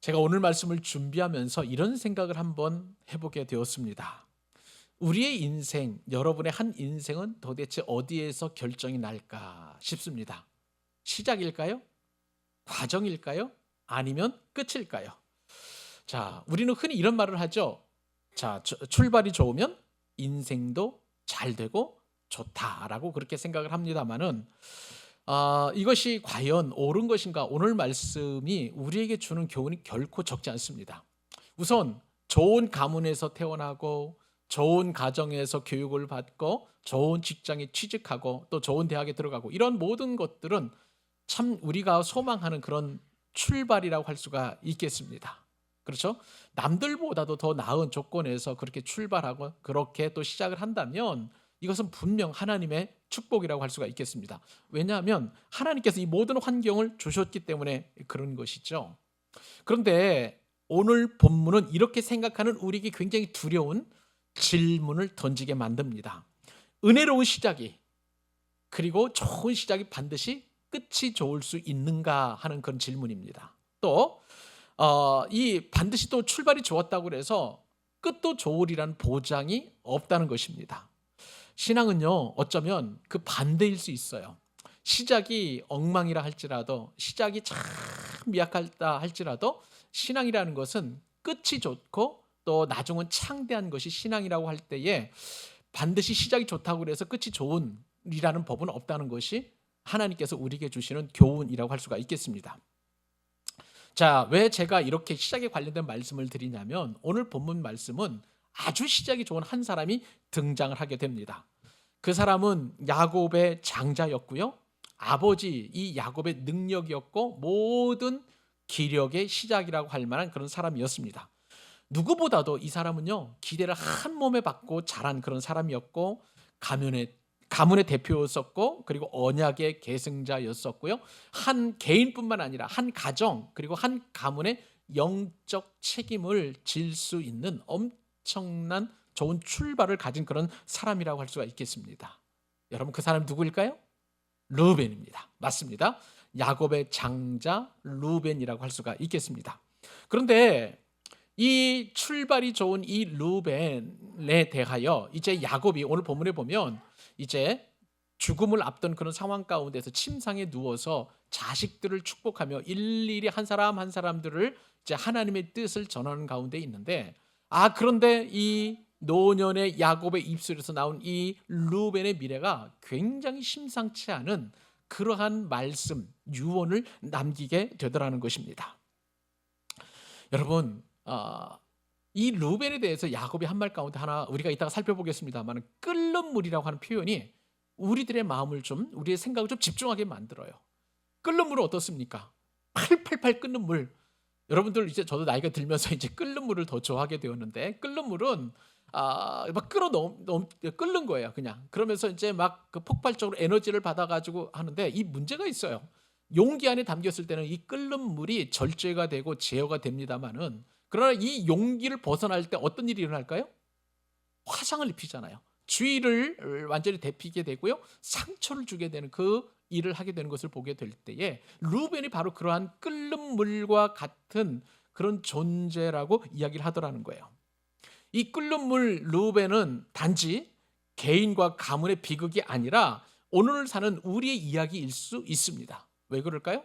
제가 오늘 말씀을 준비하면서 이런 생각을 한번 해보게 되었습니다. 우리의 인생, 여러분의 한 인생은 도대체 어디에서 결정이 날까 싶습니다. 시작일까요? 과정일까요? 아니면 끝일까요? 자, 우리는 흔히 이런 말을 하죠. 자, 출발이 좋으면 인생도 잘 되고 좋다라고 그렇게 생각을 합니다만은 이것이 과연 옳은 것인가? 오늘 말씀이 우리에게 주는 교훈이 결코 적지 않습니다. 우선 좋은 가문에서 태어나고 좋은 가정에서 교육을 받고 좋은 직장에 취직하고 또 좋은 대학에 들어가고 이런 모든 것들은 참 우리가 소망하는 그런 출발이라고 할 수가 있겠습니다. 그렇죠? 남들보다도 더 나은 조건에서 그렇게 출발하고 그렇게 또 시작을 한다면 이것은 분명 하나님의 축복이라고 할 수가 있겠습니다. 왜냐하면 하나님께서 이 모든 환경을 주셨기 때문에 그런 것이죠. 그런데 오늘 본문은 이렇게 생각하는 우리에게 굉장히 두려운 질문을 던지게 만듭니다. 은혜로운 시작이 그리고 좋은 시작이 반드시 끝이 좋을 수 있는가 하는 그런 질문입니다. 또 이 반드시 또 출발이 좋았다고 해서 끝도 좋으리라는 보장이 없다는 것입니다. 신앙은요, 어쩌면 그 반대일 수 있어요. 시작이 엉망이라 할지라도, 시작이 참 미약하다 할지라도 신앙이라는 것은 끝이 좋고 또 나중은 창대한 것이 신앙이라고 할 때에 반드시 시작이 좋다고 해서 끝이 좋은이라는 법은 없다는 것이 하나님께서 우리에게 주시는 교훈이라고 할 수가 있겠습니다. 자, 왜 제가 이렇게 시작에 관련된 말씀을 드리냐면 오늘 본문 말씀은 아주 시작이 좋은 한 사람이 등장을 하게 됩니다. 그 사람은 야곱의 장자였고요. 아버지 이 야곱의 능력이었고 모든 기력의 시작이라고 할 만한 그런 사람이었습니다. 누구보다도 이 사람은요, 기대를 한 몸에 받고 자란 그런 사람이었고 가문의 대표였었고 그리고 언약의 계승자였었고요. 한 개인뿐만 아니라 한 가정 그리고 한 가문의 영적 책임을 질 수 있는 엄청난 좋은 출발을 가진 그런 사람이라고 할 수가 있겠습니다. 여러분 그 사람이 누구일까요? 르우벤입니다. 맞습니다. 야곱의 장자 르우벤이라고 할 수가 있겠습니다. 그런데 이 출발이 좋은 이 르우벤에 대하여 이제 야곱이 오늘 본문에 보면 이제 죽음을 앞둔 그런 상황 가운데서 침상에 누워서 자식들을 축복하며 일일이 한 사람 한 사람들을 이제 하나님의 뜻을 전하는 가운데 있는데 그런데 이 노년의 야곱의 입술에서 나온 이 르우벤의 미래가 굉장히 심상치 않은 그러한 말씀 유언을 남기게 되더라는 것입니다. 여러분 이 르우벤에 대해서 야곱이 한 말 가운데 하나 우리가 이따가 살펴보겠습니다만 끓는 물이라고 하는 표현이 우리들의 마음을 좀 우리의 생각을 좀 집중하게 만들어요. 끓는 물은 어떻습니까? 팔팔팔 끓는 물. 여러분들 이제 저도 나이가 들면서 이제 끓는 물을 더 좋아하게 되었는데 끓는 물은 막 끓는 거예요, 그냥. 그러면서 이제 막 그 폭발적으로 에너지를 받아가지고 하는데 이 문제가 있어요. 용기 안에 담겼을 때는 이 끓는 물이 절제가 되고 제어가 됩니다만은 그러나 이 용기를 벗어날 때 어떤 일이 일어날까요? 화상을 입히잖아요. 주의를 완전히 데피게 되고요. 상처를 주게 되는 그 일을 하게 되는 것을 보게 될 때에 루벤이 바로 그러한 끓는 물과 같은 그런 존재라고 이야기를 하더라는 거예요. 이 끓는 물 루벤은 단지 개인과 가문의 비극이 아니라 오늘 사는 우리의 이야기일 수 있습니다. 왜 그럴까요?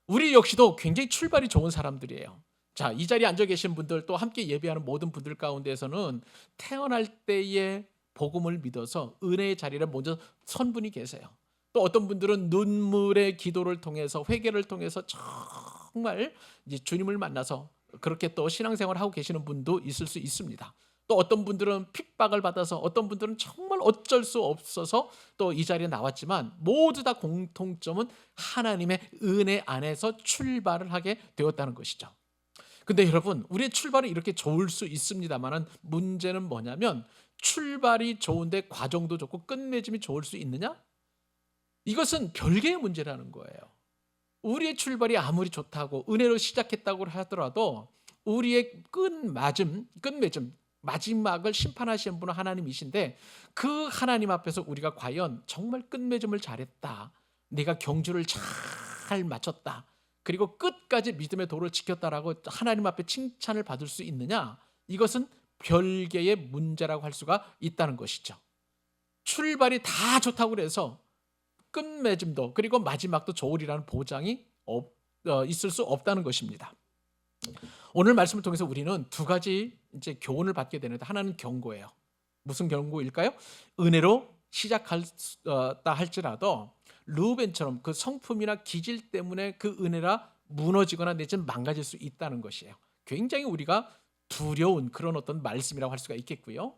우리 역시도 굉장히 출발이 좋은 사람들이에요. 자, 이 자리에 앉아 계신 분들 또 함께 예배하는 모든 분들 가운데서는 태어날 때의 복음을 믿어서 은혜의 자리를 먼저 선 분이 계세요. 또 어떤 분들은 눈물의 기도를 통해서 회개를 통해서 정말 이제 주님을 만나서 그렇게 또 신앙생활을 하고 계시는 분도 있을 수 있습니다. 또 어떤 분들은 핍박을 받아서 어떤 분들은 정말 어쩔 수 없어서 또 이 자리에 나왔지만 모두 다 공통점은 하나님의 은혜 안에서 출발을 하게 되었다는 것이죠. 근데 여러분 우리의 출발은 이렇게 좋을 수 있습니다만 문제는 뭐냐면 출발이 좋은데 과정도 좋고 끝맺음이 좋을 수 있느냐? 이것은 별개의 문제라는 거예요. 우리의 출발이 아무리 좋다고 은혜로 시작했다고 하더라도 우리의 끝맺음, 마지막을 심판하시는 분은 하나님이신데 그 하나님 앞에서 우리가 과연 정말 끝맺음을 잘했다, 내가 경주를 잘 마쳤다, 그리고 끝까지 믿음의 도를 지켰다라고 하나님 앞에 칭찬을 받을 수 있느냐? 이것은 별개의 문제라고 할 수가 있다는 것이죠. 출발이 다 좋다고 그래서 끝맺음도 그리고 마지막도 좋으리라는 보장이 있을 수 없다는 것입니다. 오늘 말씀을 통해서 우리는 두 가지 이제 교훈을 받게 되는데, 하나는 경고예요. 무슨 경고일까요? 은혜로 시작했다 할지라도 르우벤처럼 그 성품이나 기질 때문에 그 은혜가 무너지거나 내지는 망가질 수 있다는 것이에요. 굉장히 우리가 두려운 그런 어떤 말씀이라고 할 수가 있겠고요.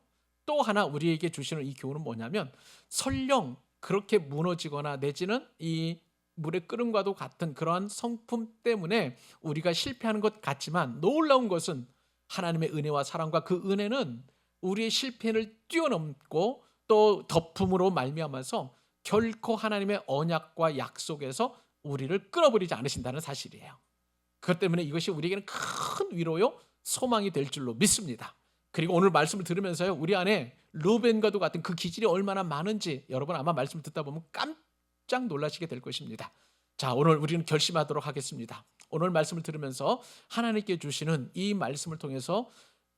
또 하나 우리에게 주시는 이 교훈은 뭐냐면, 설령 그렇게 무너지거나 내지는 이 물의 끓음과도 같은 그러한 성품 때문에 우리가 실패하는 것 같지만, 놀라운 것은 하나님의 은혜와 사랑과 그 은혜는 우리의 실패를 뛰어넘고 또 덮음으로 말미암아서 결코 하나님의 언약과 약속에서 우리를 끌어버리지 않으신다는 사실이에요. 그것 때문에 이것이 우리에게는 큰 위로요, 소망이 될 줄로 믿습니다. 그리고 오늘 말씀을 들으면서요, 우리 안에 르우벤과도 같은 그 기질이 얼마나 많은지 여러분 아마 말씀을 듣다 보면 깜짝 놀라시게 될 것입니다. 자, 오늘 우리는 결심하도록 하겠습니다. 오늘 말씀을 들으면서 하나님께 주시는 이 말씀을 통해서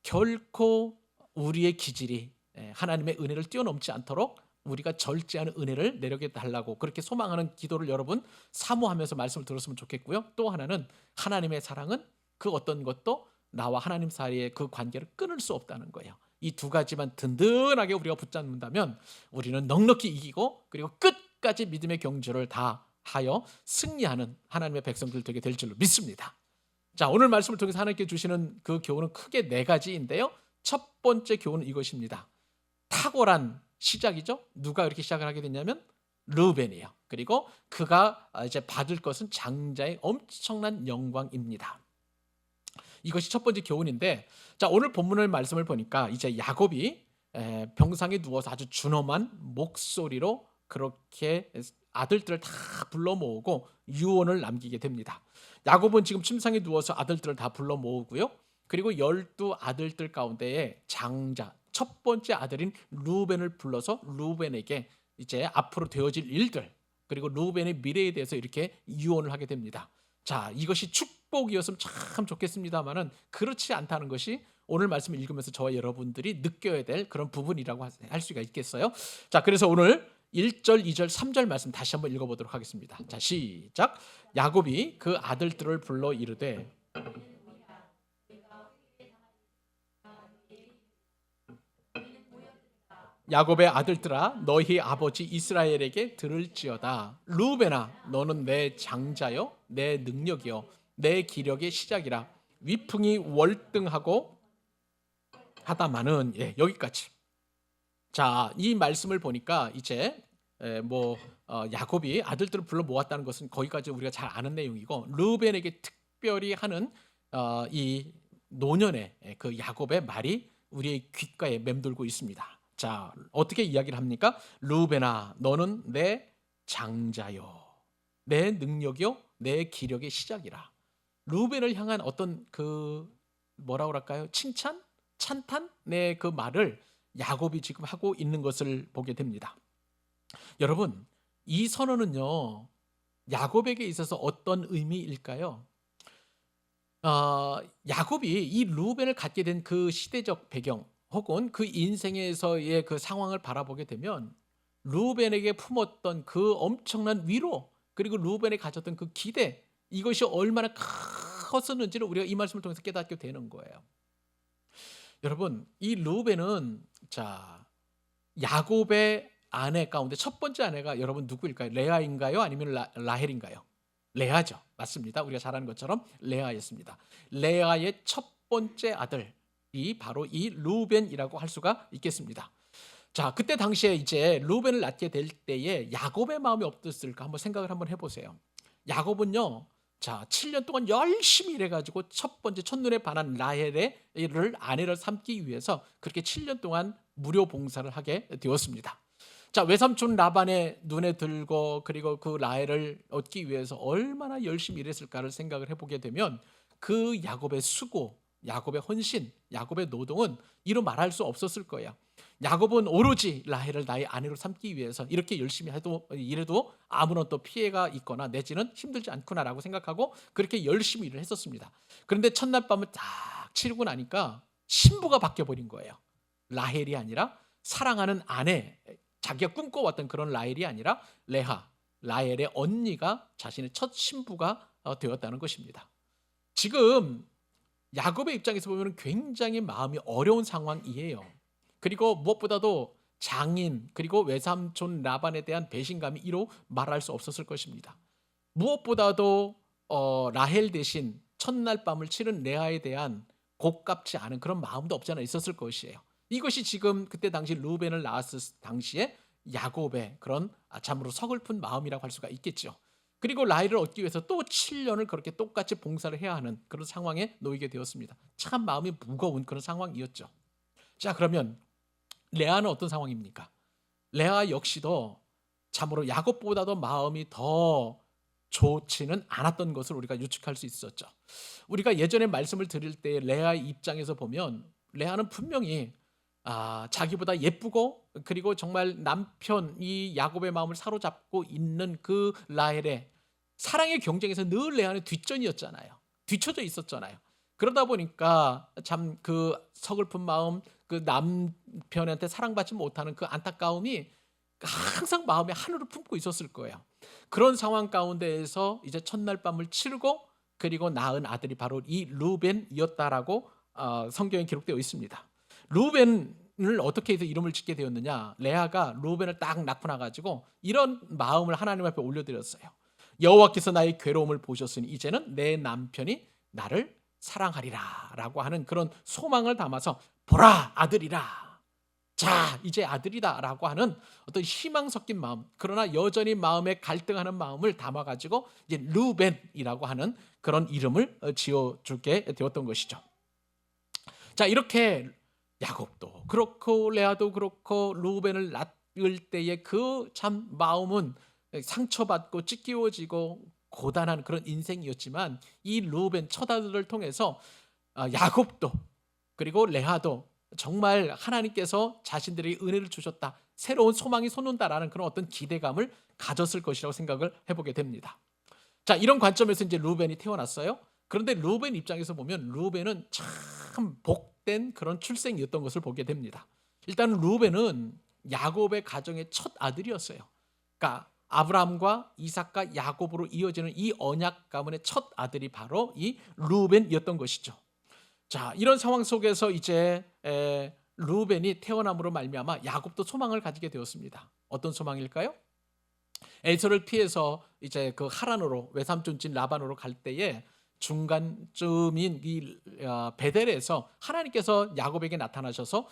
결코 우리의 기질이 하나님의 은혜를 뛰어넘지 않도록 우리가 절제하는 은혜를 내려게 달라고 그렇게 소망하는 기도를 여러분 사모하면서 말씀을 들었으면 좋겠고요. 또 하나는 하나님의 사랑은 그 어떤 것도 나와 하나님 사이의 그 관계를 끊을 수 없다는 거예요. 이 두 가지만 든든하게 우리가 붙잡는다면 우리는 넉넉히 이기고 그리고 끝까지 믿음의 경주를 다 하여 승리하는 하나님의 백성들 되게 될 줄로 믿습니다. 자, 오늘 말씀을 통해서 하나님께 주시는 그 교훈은 크게 네 가지인데요. 첫 번째 교훈은 이것입니다. 탁월한 시작이죠. 누가 이렇게 시작을 하게 됐냐면 르우벤이에요. 그리고 그가 이제 받을 것은 장자의 엄청난 영광입니다. 이것이 첫 번째 교훈인데, 자, 오늘 본문의 말씀을 보니까 이제 야곱이 병상에 누워서 아주 준엄한 목소리로 그렇게 아들들을 다 불러 모으고 유언을 남기게 됩니다. 야곱은 지금 침상에 누워서 아들들을 다 불러 모으고요. 그리고 12 아들들 가운데에 장자 첫 번째 아들인 르우벤을 불러서 르우벤에게 이제 앞으로 되어질 일들 그리고 르우벤의 미래에 대해서 이렇게 유언을 하게 됩니다. 자, 이것이 축복이었으면 참 좋겠습니다만은 그렇지 않다는 것이 오늘 말씀을 읽으면서 저와 여러분들이 느껴야 될 그런 부분이라고 할 수가 있겠어요. 자, 그래서 오늘 1절, 2절, 3절 말씀 다시 한번 읽어보도록 하겠습니다. 자, 시작. 야곱이 그 아들들을 불러 이르되 야곱의 아들들아, 너희 아버지 이스라엘에게 들을지어다. 르우벤아, 너는 내 장자요 내 능력이요 내 기력의 시작이라. 위풍이 월등하고 하다마는, 여기까지. 자, 이 말씀을 보니까 이제 야곱이 아들들을 불러 모았다는 것은 거기까지 우리가 잘 아는 내용이고, 르우벤에게 특별히 하는 이 노년의 그 야곱의 말이 우리의 귓가에 맴돌고 있습니다. 자, 어떻게 이야기를 합니까? 르우벤아, 너는 내 장자요 내 능력이요 내 기력의 시작이라. 르우벤을 향한 어떤 그 뭐라고 할까요? 칭찬? 찬탄? 그 말을 야곱이 지금 하고 있는 것을 보게 됩니다. 여러분, 이 선언은요, 야곱에게 있어서 어떤 의미일까요? 야곱이 이 르우벤을 갖게 된 그 시대적 배경 혹은 그 인생에서의 그 상황을 바라보게 되면 르우벤에게 품었던 그 엄청난 위로 그리고 르우벤이 가졌던 그 기대, 이것이 얼마나 컸었는지를 우리가 이 말씀을 통해서 깨닫게 되는 거예요. 여러분, 이 르우벤은 자, 야곱의 아내 가운데 첫 번째 아내가 여러분 누구일까요? 레아인가요? 아니면 라헬인가요? 레아죠. 맞습니다. 우리가 잘 아는 것처럼 레아였습니다. 레아의 첫 번째 아들이 바로 이 르우벤이라고 할 수가 있겠습니다. 자, 그때 당시에 이제 르우벤을 낳게 될 때에 야곱의 마음이 어땠을까 한번 생각을 한번 해보세요. 야곱은요, 자, 7년 동안 열심히 일해가지고 첫 번째 첫눈에 반한 라헬을 아내를 삼기 위해서 그렇게 7년 동안 무료 봉사를 하게 되었습니다. 자, 외삼촌 라반의 눈에 들고 그리고 그 라헬을 얻기 위해서 얼마나 열심히 일했을까를 생각을 해보게 되면 그 야곱의 수고, 야곱의 헌신, 야곱의 노동은 이루 말할 수 없었을 거예요. 야곱은 오로지 라헬을 나의 아내로 삼기 위해서 이렇게 열심히 해도 이래도 아무런 또 피해가 있거나 내지는 힘들지 않구나라고 생각하고 그렇게 열심히 일을 했었습니다. 그런데 첫날 밤을 딱 치르고 나니까 신부가 바뀌어버린 거예요. 라헬이 아니라 사랑하는 아내, 자기가 꿈꿔왔던 그런 라헬이 아니라 레하, 라헬의 언니가 자신의 첫 신부가 되었다는 것입니다. 지금 야곱의 입장에서 보면 굉장히 마음이 어려운 상황이에요. 그리고 무엇보다도 장인 그리고 외삼촌 라반에 대한 배신감이 이루 말할 수 없었을 것입니다. 무엇보다도 라헬 대신 첫날 밤을 치른 레아에 대한 곱깝지 않은 그런 마음도 없지 않아 있었을 것이에요. 이것이 지금 그때 당시 루벤을 낳았을 당시에 야곱의 그런 참으로 서글픈 마음이라고 할 수가 있겠죠. 그리고 라헬을 얻기 위해서 또 7년을 그렇게 똑같이 봉사를 해야 하는 그런 상황에 놓이게 되었습니다. 참 마음이 무거운 그런 상황이었죠. 자, 그러면 레아는 어떤 상황입니까? 레아 역시도 참으로 야곱보다도 마음이 더 좋지는 않았던 것을 우리가 유축할 수 있었죠. 우리가 예전에 말씀을 드릴 때 레아의 입장에서 보면 레아는 분명히 자기보다 예쁘고 그리고 정말 남편 이 야곱의 마음을 사로잡고 있는 그 라헬의 사랑의 경쟁에서 늘 레아는 뒷전이었잖아요. 뒤쳐져 있었잖아요. 그러다 보니까 참 그 서글픈 마음, 그 남편한테 사랑받지 못하는 그 안타까움이 항상 마음에 하늘을 품고 있었을 거예요. 그런 상황 가운데에서 이제 첫날 밤을 치르고 그리고 낳은 아들이 바로 이 루벤이었다라고 성경에 기록되어 있습니다. 루벤을 어떻게 해서 이름을 짓게 되었느냐? 레아가 루벤을 딱 낳고 나가지고 이런 마음을 하나님 앞에 올려드렸어요. 여호와께서 나의 괴로움을 보셨으니 이제는 내 남편이 나를 사랑하리라 라고 하는 그런 소망을 담아서 보라 아들이라, 자 이제 아들이다 라고 하는 어떤 희망 섞인 마음, 그러나 여전히 마음에 갈등하는 마음을 담아가지고 이제 루벤이라고 하는 그런 이름을 지어주게 되었던 것이죠. 자, 이렇게 야곱도 그렇고 레아도 그렇고 루벤을 낳을 때의 그 참 마음은 상처받고 찢기워지고 고단한 그런 인생이었지만 이 루벤 첫 아들을 통해서 야곱도 그리고 레아도 정말 하나님께서 자신들의 은혜를 주셨다, 새로운 소망이 솟는다라는 그런 어떤 기대감을 가졌을 것이라고 생각을 해보게 됩니다. 자, 이런 관점에서 이제 루벤이 태어났어요. 그런데 루벤 입장에서 보면 루벤은 참 복된 그런 출생이었던 것을 보게 됩니다. 일단 루벤은 야곱의 가정의 첫 아들이었어요. 그러니까 아브라함과 이삭과 야곱으로 이어지는 이 언약 가문의 첫 아들이 바로 이 루벤이었던 것이죠. 자, 이런 상황 속에서 이제 루벤이 태어남으로 말미암아 야곱도 소망을 가지게 되었습니다. 어떤 소망일까요? 에서를 피해서 이제 그 하란으로 외삼촌집 라반으로 갈 때에 중간쯤인 이 베델에서 하나님께서 야곱에게 나타나셔서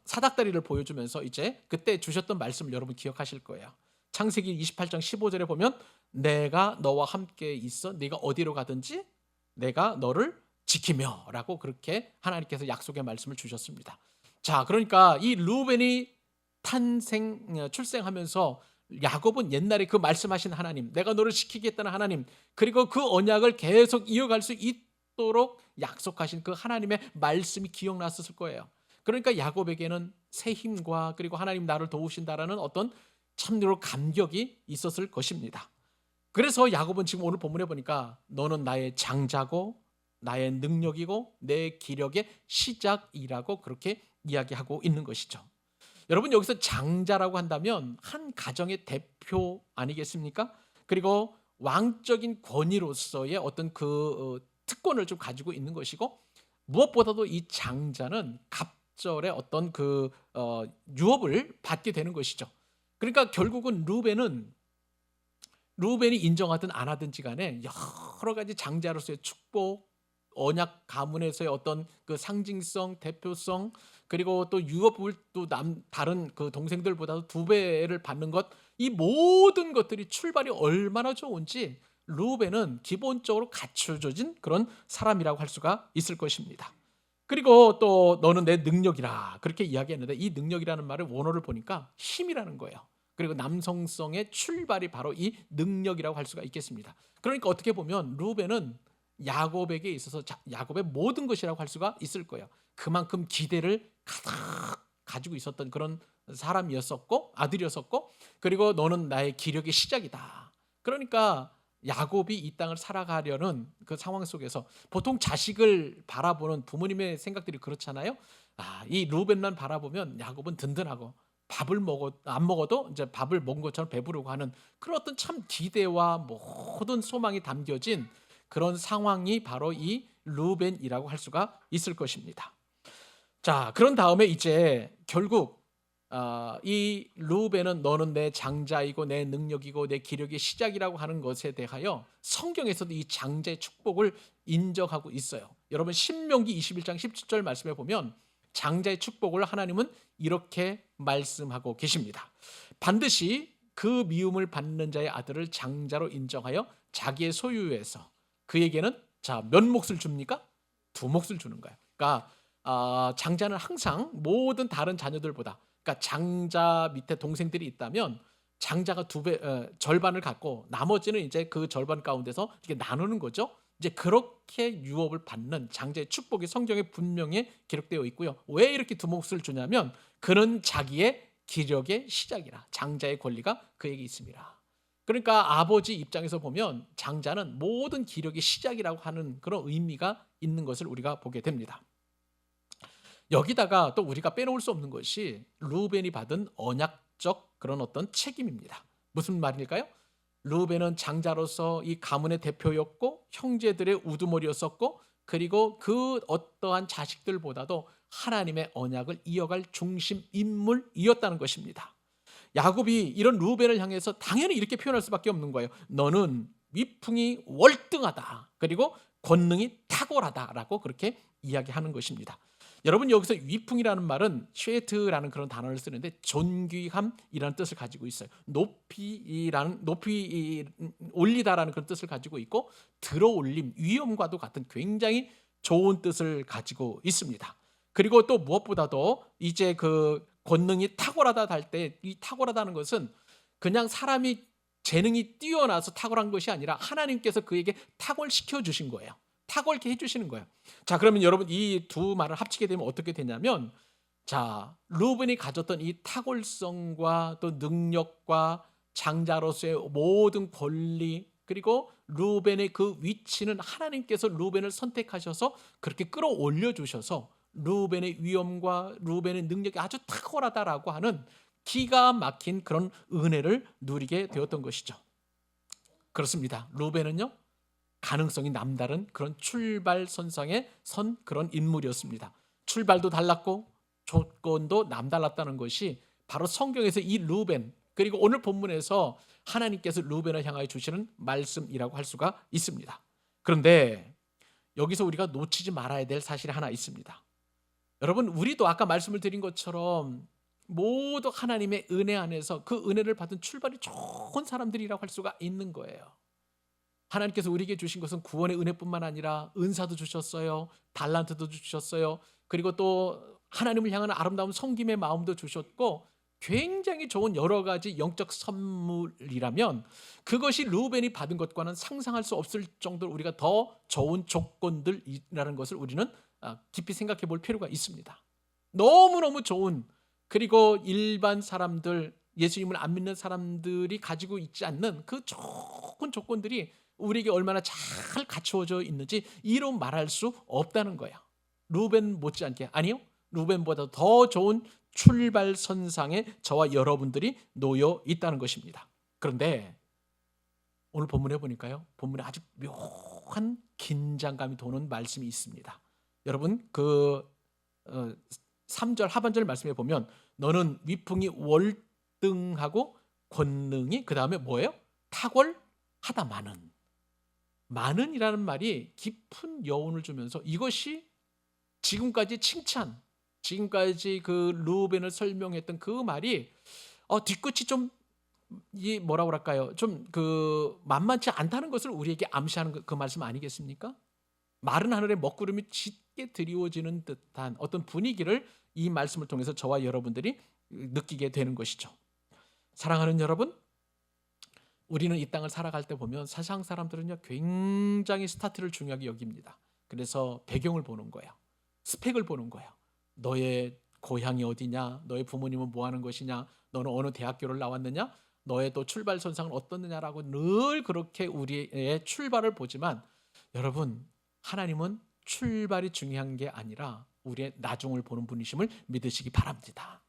사닥다리를 보여주면서 이제 그때 주셨던 말씀을 여러분 기억하실 거예요. 창세기 28장 15절에 보면 내가 너와 함께 있어 네가 어디로 가든지 내가 너를 지키며 라고 그렇게 하나님께서 약속의 말씀을 주셨습니다. 자, 그러니까 이 루벤이 출생하면서 야곱은 옛날에 그 말씀하신 하나님, 내가 너를 지키겠다는 하나님, 그리고 그 언약을 계속 이어갈 수 있도록 약속하신 그 하나님의 말씀이 기억났었을 거예요. 그러니까 야곱에게는 새 힘과 그리고 하나님 나를 도우신다라는 어떤 참으로 감격이 있었을 것입니다. 그래서 야곱은 지금 오늘 본문에 보니까 너는 나의 장자고 나의 능력이고 내 기력의 시작이라고 그렇게 이야기하고 있는 것이죠. 여러분, 여기서 장자라고 한다면 한 가정의 대표 아니겠습니까? 그리고 왕적인 권위로서의 어떤 그 특권을 좀 가지고 있는 것이고, 무엇보다도 이 장자는 갑절의 어떤 그 유업을 받게 되는 것이죠. 그러니까 결국은 루벤이 인정하든 안 하든지 간에 여러 가지 장자로서의 축복, 언약 가문에서의 어떤 그 상징성, 대표성, 그리고 또 유업을 또 다른 그 동생들보다 2배를 받는 것, 이 모든 것들이 출발이 얼마나 좋은지 루벤은 기본적으로 갖춰진 그런 사람이라고 할 수가 있을 것입니다. 그리고 또 너는 내 능력이라 그렇게 이야기했는데, 이 능력이라는 말을 원어를 보니까 힘이라는 거예요. 그리고 남성성의 출발이 바로 이 능력이라고 할 수가 있겠습니다. 그러니까 어떻게 보면 루벤은 야곱에게 있어서 야곱의 모든 것이라고 할 수가 있을 거예요. 그만큼 기대를 가득 가지고 있었던 그런 사람이었었고 아들이었었고, 그리고 너는 나의 기력의 시작이다. 그러니까 야곱이 이 땅을 살아가려는 그 상황 속에서 보통 자식을 바라보는 부모님의 생각들이 그렇잖아요. 이 루벤만 바라보면 야곱은 든든하고 밥을 안 먹어도 이제 밥을 먹은 것처럼 배부르고 하는 그런 어떤 참 기대와 모든 소망이 담겨진 그런 상황이 바로 이 루벤이라고 할 수가 있을 것입니다. 자, 그런 다음에 이제 결국 이 루벤은 너는 내 장자이고 내 능력이고 내 기력의 시작이라고 하는 것에 대하여 성경에서도 이 장자의 축복을 인정하고 있어요. 여러분 신명기 21장 17절 말씀에 보면 장자의 축복을 하나님은 이렇게 말씀하고 계십니다. 반드시 그 미움을 받는 자의 아들을 장자로 인정하여 자기의 소유에서 그에게는 몇 몫을 줍니까? 2몫을 주는 거예요. 그러니까 장자는 항상 모든 다른 자녀들보다, 그러니까 장자 밑에 동생들이 있다면 장자가 절반을 갖고 나머지는 이제 그 절반 가운데서 이렇게 나누는 거죠. 이제 그렇게 유업을 받는 장자의 축복이 성경에 분명히 기록되어 있고요. 왜 이렇게 2몫을 주냐면 그는 자기의 기력의 시작이라, 장자의 권리가 그에게 있습니다. 그러니까 아버지 입장에서 보면 장자는 모든 기력의 시작이라고 하는 그런 의미가 있는 것을 우리가 보게 됩니다. 여기다가 또 우리가 빼놓을 수 없는 것이 루벤이 받은 언약적 그런 어떤 책임입니다. 무슨 말일까요? 루벤은 장자로서 이 가문의 대표였고 형제들의 우두머리였었고, 그리고 그 어떠한 자식들보다도 하나님의 언약을 이어갈 중심 인물이었다는 것입니다. 야곱이 이런 루벤을 향해서 당연히 이렇게 표현할 수밖에 없는 거예요. 너는 위풍이 월등하다, 그리고 권능이 탁월하다라고 그렇게 이야기하는 것입니다. 여러분, 여기서 위풍이라는 말은 쉐트라는 그런 단어를 쓰는데 존귀함이라는 뜻을 가지고 있어요. 높이 올리다라는 그런 뜻을 가지고 있고, 들어올림, 위엄과도 같은 굉장히 좋은 뜻을 가지고 있습니다. 그리고 또 무엇보다도 이제 그 권능이 탁월하다 할 때, 이 탁월하다는 것은 그냥 사람이 재능이 뛰어나서 탁월한 것이 아니라 하나님께서 그에게 탁월시켜 주신 거예요. 탁월케 해주시는 거예요. 자, 그러면 여러분 이 두 말을 합치게 되면 어떻게 되냐면, 루벤이 가졌던 이 탁월성과 또 능력과 장자로서의 모든 권리, 그리고 루벤의 그 위치는 하나님께서 루벤을 선택하셔서 그렇게 끌어올려 주셔서 루벤의 위엄과 루벤의 능력이 아주 탁월하다라고 하는 기가 막힌 그런 은혜를 누리게 되었던 것이죠. 그렇습니다. 루벤은요, 가능성이 남다른 그런 출발선상에 선 그런 인물이었습니다. 출발도 달랐고 조건도 남달랐다는 것이 바로 성경에서 이 루벤, 그리고 오늘 본문에서 하나님께서 루벤을 향하여 주시는 말씀이라고 할 수가 있습니다. 그런데 여기서 우리가 놓치지 말아야 될 사실이 하나 있습니다. 여러분, 우리도 아까 말씀을 드린 것처럼 모두 하나님의 은혜 안에서 그 은혜를 받은 출발이 좋은 사람들이라고 할 수가 있는 거예요. 하나님께서 우리에게 주신 것은 구원의 은혜뿐만 아니라 은사도 주셨어요. 달란트도 주셨어요. 그리고 또 하나님을 향하는 아름다운 섬김의 마음도 주셨고, 굉장히 좋은 여러 가지 영적 선물이라면 그것이 루벤이 받은 것과는 상상할 수 없을 정도로 우리가 더 좋은 조건들이라는 것을 우리는 깊이 생각해 볼 필요가 있습니다. 너무너무 좋은, 그리고 일반 사람들, 예수님을 안 믿는 사람들이 가지고 있지 않는 그 좋은 조건들이 우리에게 얼마나 잘 갖추어져 있는지 이로 말할 수 없다는 거예요. 루벤 못지않게, 아니요, 루벤보다 더 좋은 출발선상에 저와 여러분들이 놓여 있다는 것입니다. 그런데 오늘 본문에 보니까요, 본문에 아주 묘한 긴장감이 도는 말씀이 있습니다. 여러분, 그 3절 하반절 말씀에 보면 너는 위풍이 월등하고 권능이, 그 다음에 뭐예요? 탁월하다. 많은이라는 말이 깊은 여운을 주면서 이것이 지금까지 칭찬, 지금까지 그 루벤을 설명했던 그 말이 뒤끝이 좀 뭐라고 할까요? 좀 그 만만치 않다는 것을 우리에게 암시하는 그 말씀 아니겠습니까? 마른 하늘에 먹구름이 짙게 드리워지는 듯한 어떤 분위기를 이 말씀을 통해서 저와 여러분들이 느끼게 되는 것이죠. 사랑하는 여러분, 우리는 이 땅을 살아갈 때 보면 세상 사람들은요 굉장히 스타트를 중요하게 여깁니다. 그래서 배경을 보는 거예요. 스펙을 보는 거예요. 너의 고향이 어디냐? 너의 부모님은 뭐 하는 것이냐? 너는 어느 대학교를 나왔느냐? 너의 또 출발 선상은 어떻느냐라고 늘 그렇게 우리의 출발을 보지만 여러분, 하나님은 출발이 중요한 게 아니라 우리의 나중을 보는 분이심을 믿으시기 바랍니다.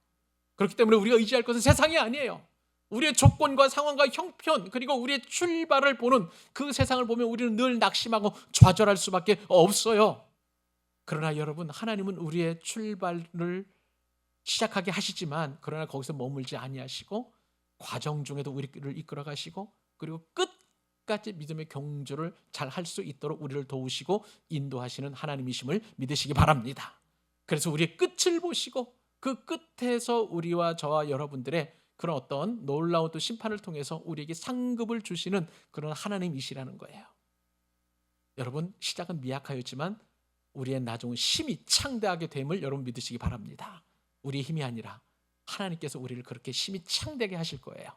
그렇기 때문에 우리가 의지할 것은 세상이 아니에요. 우리의 조건과 상황과 형편, 그리고 우리의 출발을 보는 그 세상을 보면 우리는 늘 낙심하고 좌절할 수밖에 없어요. 그러나 여러분, 하나님은 우리의 출발을 시작하게 하시지만 그러나 거기서 머물지 아니하시고 과정 중에도 우리를 이끌어 가시고 그리고 끝까지 믿음의 경주를 잘 할 수 있도록 우리를 도우시고 인도하시는 하나님이심을 믿으시기 바랍니다. 그래서 우리의 끝을 보시고 그 끝에서 우리와 저와 여러분들의 그런 어떤 놀라운 또 심판을 통해서 우리에게 상급을 주시는 그런 하나님이시라는 거예요. 여러분, 시작은 미약하였지만 우리의 나중은 심히 창대하게 됨을 여러분 믿으시기 바랍니다. 우리의 힘이 아니라 하나님께서 우리를 그렇게 심히 창대하게 하실 거예요.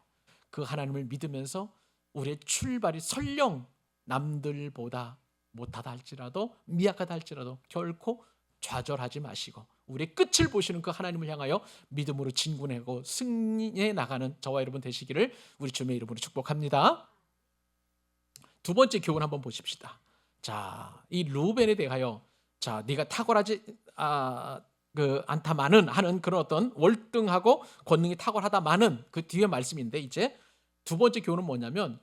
그 하나님을 믿으면서 우리의 출발이 설령 남들보다 못하다 할지라도 미약하다 할지라도 결코 좌절하지 마시고 우리의 끝을 보시는 그 하나님을 향하여 믿음으로 진군하고 승리해 나가는 저와 여러분 되시기를 우리 주님의 이름으로 축복합니다. 두 번째 교훈 한번 보십시다. 자, 이 루벤에 대하여 자, 네가 탁월하지 않다마는 하는 그런 어떤 월등하고 권능이 탁월하다마는 그 뒤에 말씀인데 이제 두 번째 교훈은 뭐냐면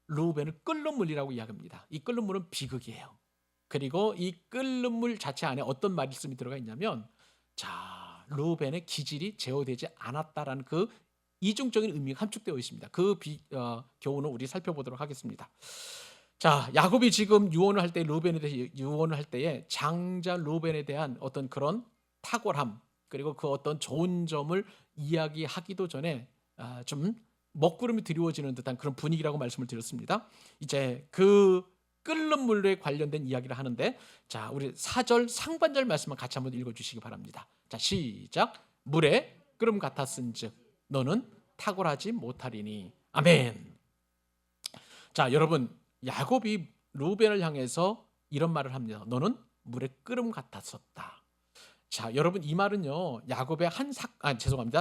루벤을 끓는 물이라고 이야기합니다. 이 끓는 물은 비극이에요. 그리고 이 끓는 물 자체 안에 어떤 말씀이 들어가 있냐면 자, 루벤의 기질이 제어되지 않았다라는 그 이중적인 의미가 함축되어 있습니다. 그 교훈을 우리 살펴보도록 하겠습니다. 자, 야곱이 지금 유언을 할 때 루벤에 대해 유언을 할 때에 장자 루벤에 대한 어떤 그런 탁월함 그리고 그 어떤 좋은 점을 이야기하기도 전에 좀 먹구름이 드리워지는 듯한 그런 분위기라고 말씀을 드렸습니다. 이제 그 끓는 물에 관련된 이야기를 하는데 자, 우리 4절 상반절 말씀을 같이 한번 읽어주시기 바랍니다. 자, 시작. 물에 끓음 같았은즉 너는 탁월하지 못하리니. 아멘. 자, 여러분, 야곱이 루벤을 향해서 이런 말을 합니다. 너는 물에 끓음 같았었다. 자, 여러분, 이 말은요 야곱의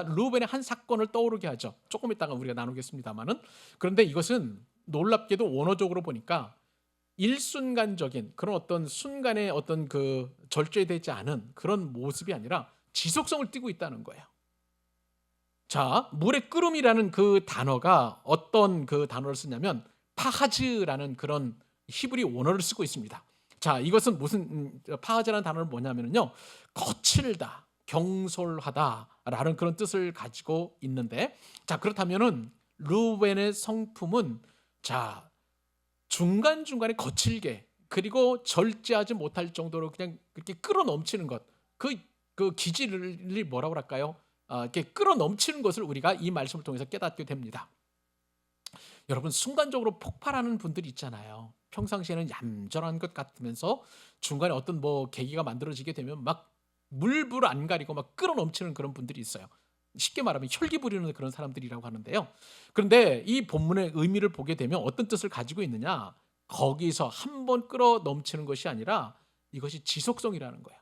루벤의 한 사건을 떠오르게 하죠. 조금 이따가 우리가 나누겠습니다만은 그런데 이것은 놀랍게도 원어적으로 보니까 일순간적인 그런 어떤 순간의 어떤 그 절제되지 않은 그런 모습이 아니라 지속성을 띠고 있다는 거예요. 자, 물의 끓음이라는 그 단어가 어떤 그 단어를 쓰냐면 파하즈라는 그런 히브리 원어를 쓰고 있습니다. 자, 이것은 무슨 파하즈라는 단어는 뭐냐면요 거칠다, 경솔하다라는 그런 뜻을 가지고 있는데 자, 그렇다면은 루벤의 성품은 자, 중간중간에 거칠게 그리고 절제하지 못할 정도로 그냥 그렇게 끌어넘치는 것 그 기질을 뭐라고 할까요? 이렇게 끌어넘치는 것을 우리가 이 말씀을 통해서 깨닫게 됩니다. 여러분, 순간적으로 폭발하는 분들이 있잖아요. 평상시에는 얌전한 것 같으면서 중간에 어떤 뭐 계기가 만들어지게 되면 막 물불 안 가리고 막 끌어넘치는 그런 분들이 있어요. 쉽게 말하면 혈기 부리는 그런 사람들이라고 하는데요. 그런데 이 본문의 의미를 보게 되면 어떤 뜻을 가지고 있느냐? 거기서 한번 끌어넘치는 것이 아니라 이것이 지속성이라는 거예요.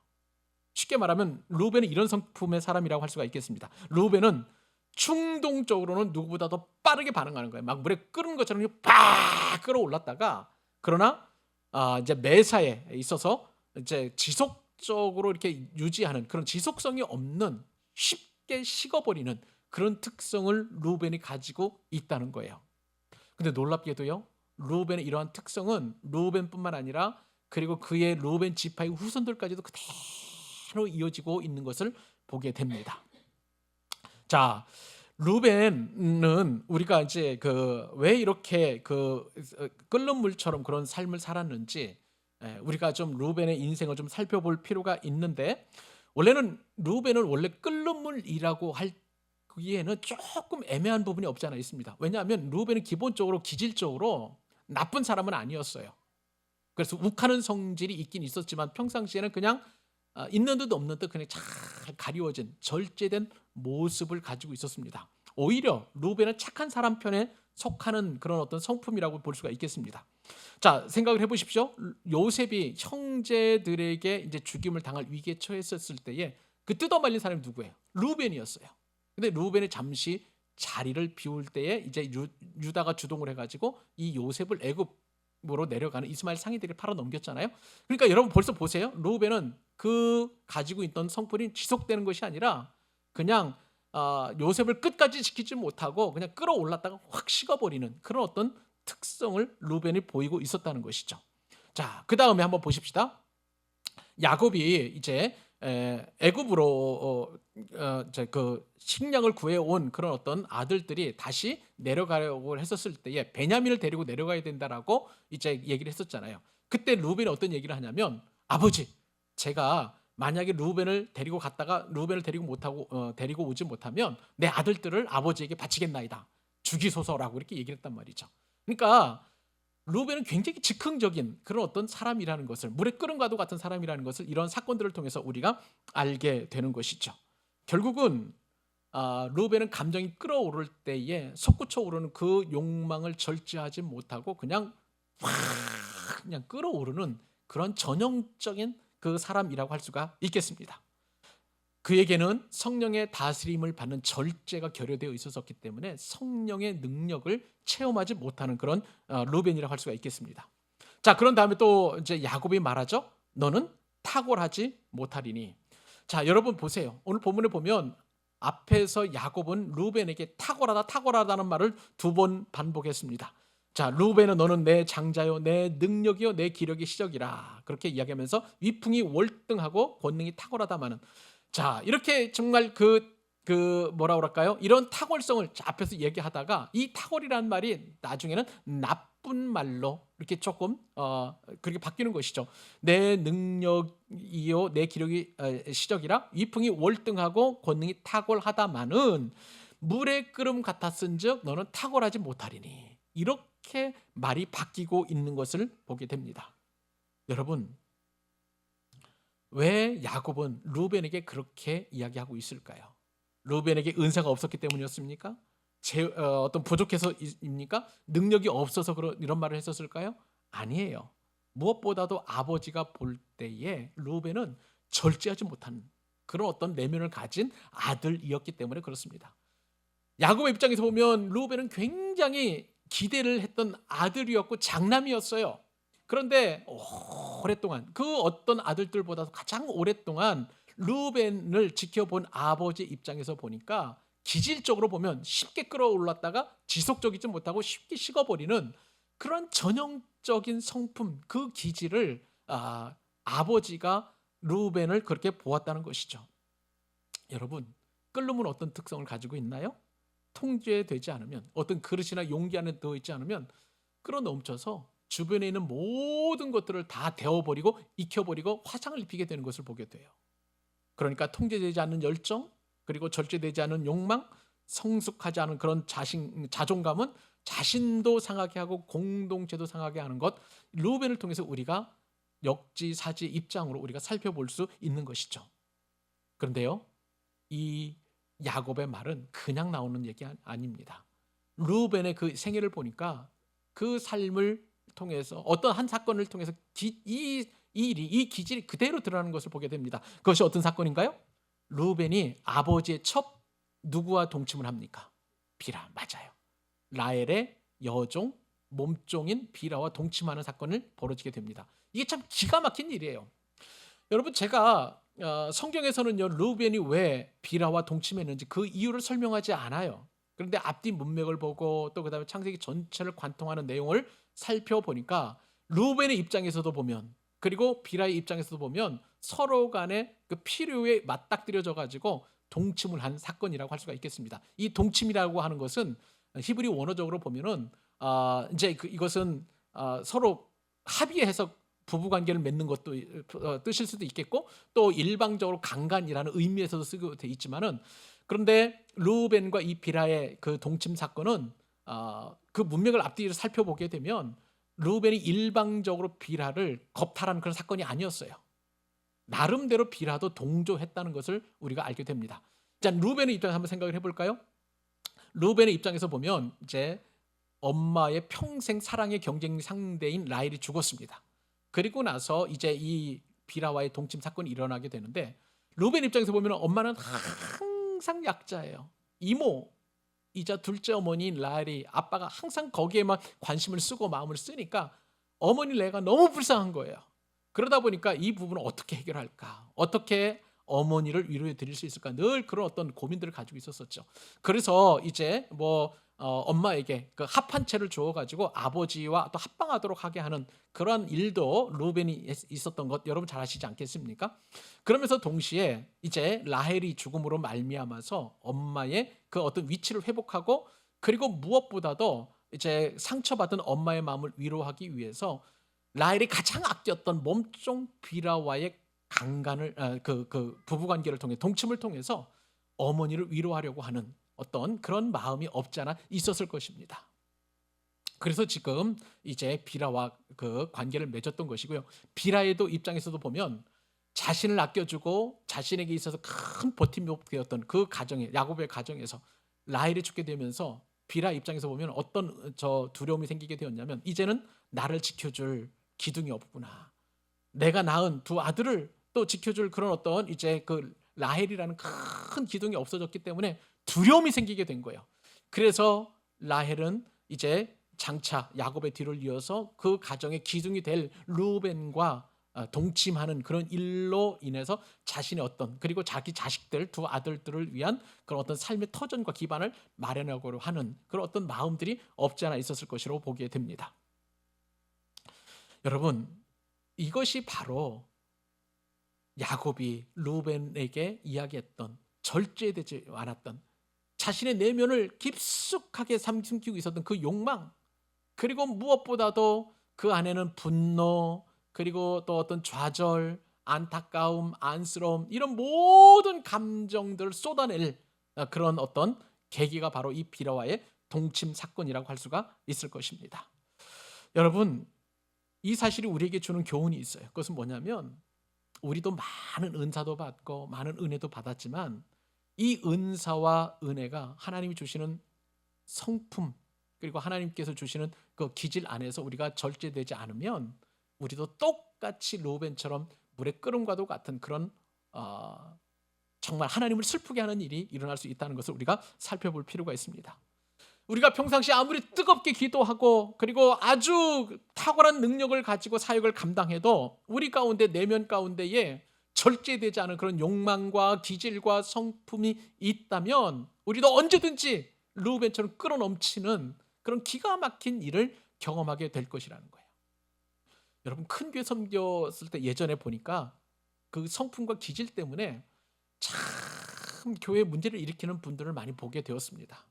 쉽게 말하면 루벤은 이런 성품의 사람이라고 할 수가 있겠습니다. 루벤은 충동적으로는 누구보다 더 빠르게 반응하는 거예요. 막 물에 끓는 것처럼 팍 끌어올랐다가 그러나 이제 매사에 있어서 이제 지속적으로 이렇게 유지하는 그런 지속성이 없는 쉽게 식어버리는 그런 특성을 루벤이 가지고 있다는 거예요. 근데 놀랍게도요, 루벤의 이러한 특성은 루벤뿐만 아니라 그리고 그의 루벤 지파의 후손들까지도 그대로 이어지고 있는 것을 보게 됩니다. 자, 루벤은 우리가 이제 왜 이렇게 끓는 물처럼 그런 삶을 살았는지 우리가 좀 루벤의 인생을 좀 살펴볼 필요가 있는데 원래는 루벤은 원래 끓는 물이라고 하기에는 조금 애매한 부분이 없지 않아 있습니다. 왜냐하면 루벤은 기본적으로 기질적으로 나쁜 사람은 아니었어요. 그래서 욱하는 성질이 있긴 있었지만 평상시에는 그냥 있는 듯 없는 듯 그냥 잘 가리워진 절제된 모습을 가지고 있었습니다. 오히려 루벤은 착한 사람 편에 속하는 그런 어떤 성품이라고 볼 수가 있겠습니다. 자, 생각을 해보십시오. 요셉이 형제들에게 이제 죽임을 당할 위기에 처했었을 때에 그 뜯어말린 사람이 누구예요? 루벤이었어요. 근데 루벤이 잠시 자리를 비울 때에 이제 유다가 주동을 해가지고 이 요셉을 애굽으로 내려가는 이스마엘 상인들에게 팔아 넘겼잖아요. 그러니까 여러분 벌써 보세요. 루벤은 그 가지고 있던 성품이 지속되는 것이 아니라 그냥 요셉을 끝까지 지키지 못하고 그냥 끌어올랐다가 확 식어버리는 그런 어떤 특성을 루벤이 보이고 있었다는 것이죠. 자, 그 다음에 한번 보십시다. 야곱이 이제 애굽으로 그 식량을 구해온 그런 어떤 아들들이 다시 내려가려고 했었을 때에 베냐민을 데리고 내려가야 된다라고 이제 얘기를 했었잖아요. 그때 루벤이 어떤 얘기를 하냐면, 아버지, 제가 만약에 루벤을 데리고 갔다가 루벤을 데리고 오지 못하면 내 아들들을 아버지에게 바치겠나이다. 죽이소서라고 이렇게 얘기를 했단 말이죠. 그러니까 루벤은 굉장히 즉흥적인 그런 어떤 사람이라는 것을, 물에 끓은 과도 같은 사람이라는 것을 이런 사건들을 통해서 우리가 알게 되는 것이죠. 결국은 루벤은 감정이 끓어오를 때에 솟구쳐 오르는 그 욕망을 절제하지 못하고 그냥 끓어오르는 그런 전형적인 그 사람이라고 할 수가 있겠습니다. 그에게는 성령의 다스림을 받는 절제가 결여되어 있었기 때문에 성령의 능력을 체험하지 못하는 그런 루벤이라고 할 수가 있겠습니다. 자, 그런 다음에 또 이제 야곱이 말하죠. 너는 탁월하지 못하리니. 자, 여러분 보세요. 오늘 본문에 보면 앞에서 야곱은 루벤에게 탁월하다는 말을 2번 반복했습니다. 자, 루벤은 너는 내 장자요, 내 능력이요, 내 기력의 시작이라. 그렇게 이야기하면서 위풍이 월등하고 권능이 탁월하다마는, 자, 이렇게 정말 뭐라 그럴까요? 이런 탁월성을 앞에서 얘기하다가 이 탁월이라는 말이 나중에는 나쁜 말로 이렇게 조금 그렇게 바뀌는 것이죠. 내 능력이요, 내 기력이 시적이라 위풍이 월등하고 권능이 탁월하다마는 물의 끓음 같았은즉 너는 탁월하지 못하리니. 이렇게 말이 바뀌고 있는 것을 보게 됩니다. 여러분, 왜 야곱은 루벤에게 그렇게 이야기하고 있을까요? 루벤에게 은사가 없었기 때문이었습니까? 어떤 부족해서입니까? 능력이 없어서 이런 말을 했었을까요? 아니에요. 무엇보다도 아버지가 볼 때에 루벤은 절제하지 못한 그런 어떤 내면을 가진 아들이었기 때문에 그렇습니다. 야곱의 입장에서 보면 루벤은 굉장히 기대를 했던 아들이었고 장남이었어요. 그런데 오랫동안 그 어떤 아들들보다도 가장 오랫동안 루벤을 지켜본 아버지 입장에서 보니까 기질적으로 보면 쉽게 끌어올랐다가 지속적이지 못하고 쉽게 식어버리는 그런 전형적인 성품, 그 기질을 아버지가 루벤을 그렇게 보았다는 것이죠. 여러분, 끓는 어떤 특성을 가지고 있나요? 통제되지 않으면, 어떤 그릇이나 용기 안에 넣어있지 않으면 끌어넘쳐서 주변에 있는 모든 것들을 다 데워버리고 익혀버리고 화상을 입히게 되는 것을 보게 돼요. 그러니까 통제되지 않는 열정, 그리고 절제되지 않은 욕망, 성숙하지 않은 그런 자존감은 자신도 상하게 하고 공동체도 상하게 하는 것, 루벤을 통해서 우리가 역지사지 입장으로 우리가 살펴볼 수 있는 것이죠. 그런데요, 이 야곱의 말은 그냥 나오는 얘기 아닙니다. 루벤의 그 생애를 보니까 그 삶을 통해서 어떤 한 사건을 통해서 이 기질이 그대로 드러나는 것을 보게 됩니다. 그것이 어떤 사건인가요? 루벤이 아버지의 첩 누구와 동침을 합니까? 비라. 맞아요. 라헬의 여종 몸종인 비라와 동침하는 사건을 벌어지게 됩니다. 이게 참 기가 막힌 일이에요. 여러분, 제가 성경에서는요, 루벤이 왜 비라와 동침했는지 그 이유를 설명하지 않아요. 그런데 앞뒤 문맥을 보고 또 그다음에 창세기 전체를 관통하는 내용을 살펴보니까 루벤의 입장에서도 보면, 그리고 비라의 입장에서도 보면 서로 간에 그 필요에 맞닥뜨려져 가지고 동침을 한 사건이라고 할 수가 있겠습니다. 이 동침이라고 하는 것은 히브리 원어적으로 보면은 이제 이것은 서로 합의해서 부부 관계를 맺는 것도 뜻일 수도 있겠고, 또 일방적으로 강간이라는 의미에서도 쓰고 돼 있지만은, 그런데 루벤과 이 비라의 그 동침 사건은 그 문맥을 앞뒤로 살펴보게 되면 루벤이 일방적으로 비라를 겁탈하는 그런 사건이 아니었어요. 나름대로 비라도 동조했다는 것을 우리가 알게 됩니다. 자, 루벤의 입장에서 한번 생각을 해볼까요? 루벤의 입장에서 보면 이제 엄마의 평생 사랑의 경쟁 상대인 라헬이 죽었습니다. 그리고 나서 이제 이 비라와의 동침 사건이 일어나게 되는데, 루벤 입장에서 보면 엄마는 항상 약자예요. 이모이자 둘째 어머니인 라헬이, 아빠가 항상 거기에만 관심을 쓰고 마음을 쓰니까 어머니 레아가 너무 불쌍한 거예요. 그러다 보니까 이 부분을 어떻게 해결할까, 어떻게 어머니를 위로해 드릴 수 있을까, 늘 그런 어떤 고민들을 가지고 있었었죠. 그래서 이제 엄마에게 그 합한 채를 주어가지고 아버지와 또 합방하도록 하게 하는 그런 일도 루벤이 있었던 것 여러분 잘 아시지 않겠습니까? 그러면서 동시에 이제 라헬이 죽음으로 말미암아서 엄마의 그 어떤 위치를 회복하고, 그리고 무엇보다도 이제 상처받은 엄마의 마음을 위로하기 위해서 라헬이 가장 아꼈던 몸종 비라와의 강간을 그 부부관계를 통해, 동침을 통해서 어머니를 위로하려고 하는 어떤 그런 마음이 없지 않아 있었을 것입니다. 그래서 지금 이제 비라와 그 관계를 맺었던 것이고요. 비라의도 입장에서도 보면 자신을 아껴주고 자신에게 있어서 큰 버팀목 되었던 그 가정에, 야곱의 가정에서 라헬이 죽게 되면서 비라 입장에서 보면 어떤 두려움이 생기게 되었냐면, 이제는 나를 지켜줄 기둥이 없구나, 내가 낳은 두 아들을 또 지켜줄 그런 어떤 이제 그 라헬이라는 큰 기둥이 없어졌기 때문에 두려움이 생기게 된 거예요. 그래서 라헬은 이제 장차 야곱의 뒤를 이어서 그 가정의 기둥이 될 루벤과 동침하는 그런 일로 인해서 자신의 어떤, 그리고 자기 자식들 두 아들들을 위한 그런 어떤 삶의 터전과 기반을 마련하려고 하는 그런 어떤 마음들이 없지 않아 있었을 것이라고 보게 됩니다. 여러분, 이것이 바로 야곱이 루벤에게 이야기했던, 절제되지 않았던, 자신의 내면을 깊숙하게 삼키고 있었던 그 욕망, 그리고 무엇보다도 그 안에는 분노, 그리고 또 어떤 좌절, 안타까움, 안쓰러움, 이런 모든 감정들을 쏟아낼 그런 어떤 계기가 바로 이 비라와의 동침 사건이라고 할 수가 있을 것입니다. 여러분, 이 사실이 우리에게 주는 교훈이 있어요. 그것은 뭐냐면, 우리도 많은 은사도 받고 많은 은혜도 받았지만 이 은사와 은혜가 하나님이 주시는 성품, 그리고 하나님께서 주시는 그 기질 안에서 우리가 절제되지 않으면 우리도 똑같이 루벤처럼 물의 끓음과도 같은 그런 정말 하나님을 슬프게 하는 일이 일어날 수 있다는 것을 우리가 살펴볼 필요가 있습니다. 우리가 평상시에 아무리 뜨겁게 기도하고 그리고 아주 탁월한 능력을 가지고 사역을 감당해도 우리 가운데, 내면 가운데에 절제되지 않은 그런 욕망과 기질과 성품이 있다면 우리도 언제든지 루벤처럼 끌어넘치는 그런 기가 막힌 일을 경험하게 될 것이라는 거예요. 여러분, 큰 교회 섬겼을 때 예전에 보니까 그 성품과 기질 때문에 참 교회에 문제를 일으키는 분들을 많이 보게 되었습니다.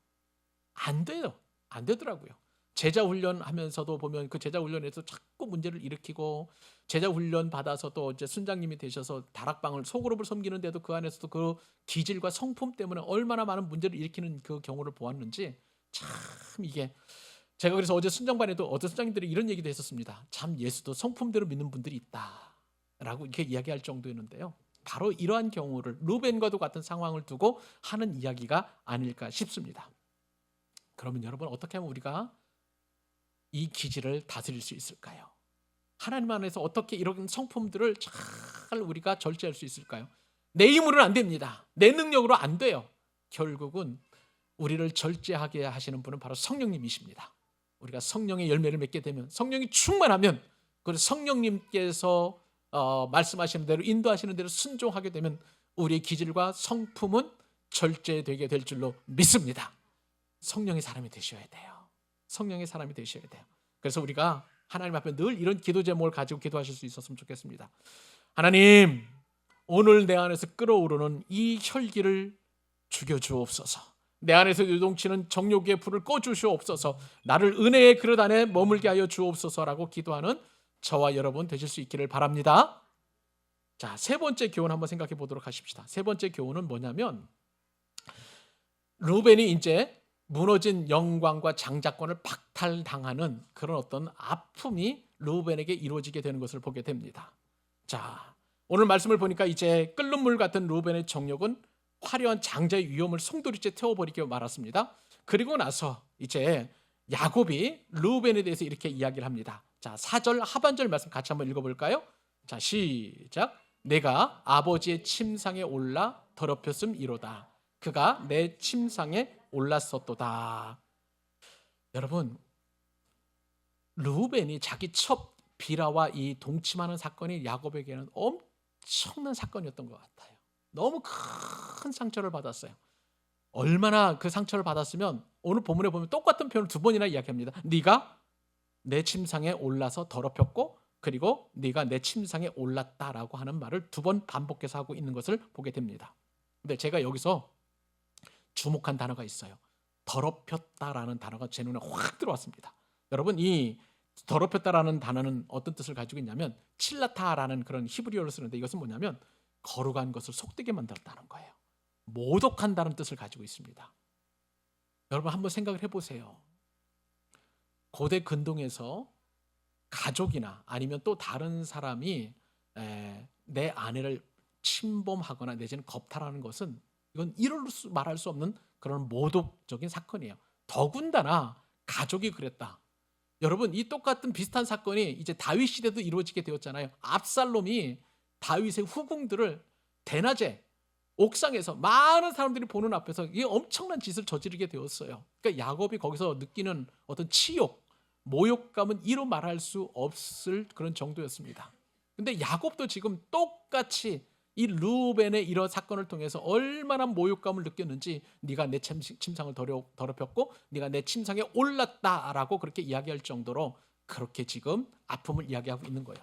안 돼요. 안 되더라고요. 제자 훈련하면서도 보면 그 제자 훈련에서 자꾸 문제를 일으키고, 제자 훈련 받아서도 이제 순장님이 되셔서 다락방을 소그룹을 섬기는데도 그 안에서도 그 기질과 성품 때문에 얼마나 많은 문제를 일으키는 그 경우를 보았는지, 참 이게, 제가 그래서 어제 순장반에도 어떤 순장님들이 이런 얘기도 했었습니다. 참 예수도 성품대로 믿는 분들이 있다라고 이렇게 이야기할 정도였는데요. 바로 이러한 경우를, 루벤과도 같은 상황을 두고 하는 이야기가 아닐까 싶습니다. 그러면 여러분, 어떻게 하면 우리가 이 기질을 다스릴 수 있을까요? 하나님 안에서 어떻게 이런 성품들을 잘 우리가 절제할 수 있을까요? 내 힘으로는 안 됩니다. 내 능력으로 안 돼요. 결국은 우리를 절제하게 하시는 분은 바로 성령님이십니다. 우리가 성령의 열매를 맺게 되면, 성령이 충만하면, 그래서 성령님께서 말씀하시는 대로, 인도하시는 대로 순종하게 되면 우리의 기질과 성품은 절제되게 될 줄로 믿습니다. 성령의 사람이 되셔야 돼요. 성령의 사람이 되셔야 돼요. 그래서 우리가 하나님 앞에 늘 이런 기도 제목을 가지고 기도하실 수 있었으면 좋겠습니다. 하나님, 오늘 내 안에서 끓어오르는 이 혈기를 죽여주옵소서. 내 안에서 요동치는 정욕의 불을 꺼주시옵소서. 나를 은혜의 그릇 안에 머물게 하여 주옵소서라고 기도하는 저와 여러분 되실 수 있기를 바랍니다. 자, 세 번째 교훈 한번 생각해 보도록 하십시다. 세 번째 교훈은 뭐냐면, 루벤이 이제 무너진 영광과 장자권을 박탈당하는 그런 어떤 아픔이 루벤에게 이루어지게 되는 것을 보게 됩니다. 자, 오늘 말씀을 보니까 이제 끓는 물 같은 루벤의 정욕은 화려한 장자의 위엄을 송두리째 태워버리게 말았습니다. 그리고 나서 이제 야곱이 르우벤에 대해서 이렇게 이야기를 합니다. 자, 4절 하반절 말씀 같이 한번 읽어볼까요? 자, 시작. 내가 아버지의 침상에 올라 더럽혔음이로다. 그가 내 침상에 올랐었도다. 여러분, 르우벤이 자기 첫 비라와 이 동침하는 사건이 야곱에게는 엄청난 사건이었던 것 같아요. 너무 큰 상처를 받았어요. 얼마나 그 상처를 받았으면 오늘 본문에 보면 똑같은 표현을 두 번이나 이야기합니다. 네가 내 침상에 올라서 더럽혔고 그리고 네가 내 침상에 올랐다라고 하는 말을 두 번 반복해서 하고 있는 것을 보게 됩니다. 근데 제가 여기서 주목한 단어가 있어요. 더럽혔다라는 단어가 제 눈에 확 들어왔습니다. 여러분, 이 더럽혔다라는 단어는 어떤 뜻을 가지고 있냐면 칠라타라는 그런 히브리어를 쓰는데 이것은 뭐냐면 거룩한 것을 속되게 만들었다는 거예요. 모독한다는 뜻을 가지고 있습니다. 여러분 한번 생각을 해보세요. 고대 근동에서 가족이나 아니면 또 다른 사람이 내 아내를 침범하거나 내지는 겁탈하는 것은 이건 말할 수 없는 그런 모독적인 사건이에요. 더군다나 가족이 그랬다. 여러분, 이 똑같은 비슷한 사건이 이제 다윗 시대도 이루어지게 되었잖아요. 압살롬이 다윗의 후궁들을 대낮에 옥상에서 많은 사람들이 보는 앞에서 이 엄청난 짓을 저지르게 되었어요. 그러니까 야곱이 거기서 느끼는 어떤 치욕, 모욕감은 이로 말할 수 없을 그런 정도였습니다. 근데 야곱도 지금 똑같이 이 르우벤의 이런 사건을 통해서 얼마나 모욕감을 느꼈는지 네가 내 침상을 더럽혔고 네가 내 침상에 올랐다라고 그렇게 이야기할 정도로 그렇게 지금 아픔을 이야기하고 있는 거예요.